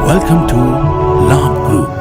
Welcome to Labh Group.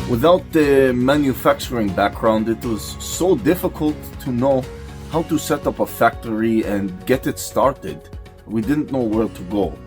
Without the manufacturing background, it was so difficult to know how to set up a factory and get it started. We didn't know where to go.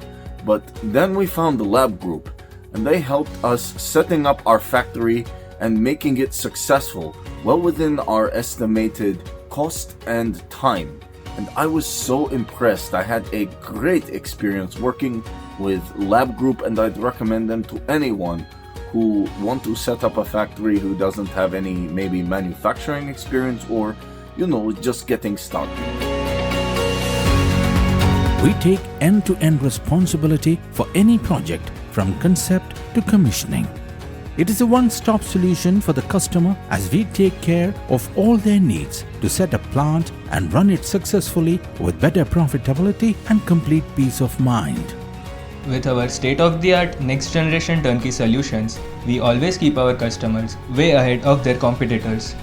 But then we found the Labh Group, and they helped us setting up our factory and making it successful, well within our estimated cost and time. And I was so impressed. I had a great experience working with Labh Group, and I'd recommend them to anyone who want to set up a factory who doesn't have any maybe manufacturing experience or, just getting started. We take end-to-end responsibility for any project from concept to commissioning. It is a one-stop solution for the customer as we take care of all their needs to set a plant and run it successfully with better profitability and complete peace of mind. With our state-of-the-art next-generation turnkey solutions, we always keep our customers way ahead of their competitors.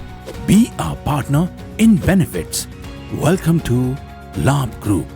Be our partner in benefits. Welcome to Labh Group.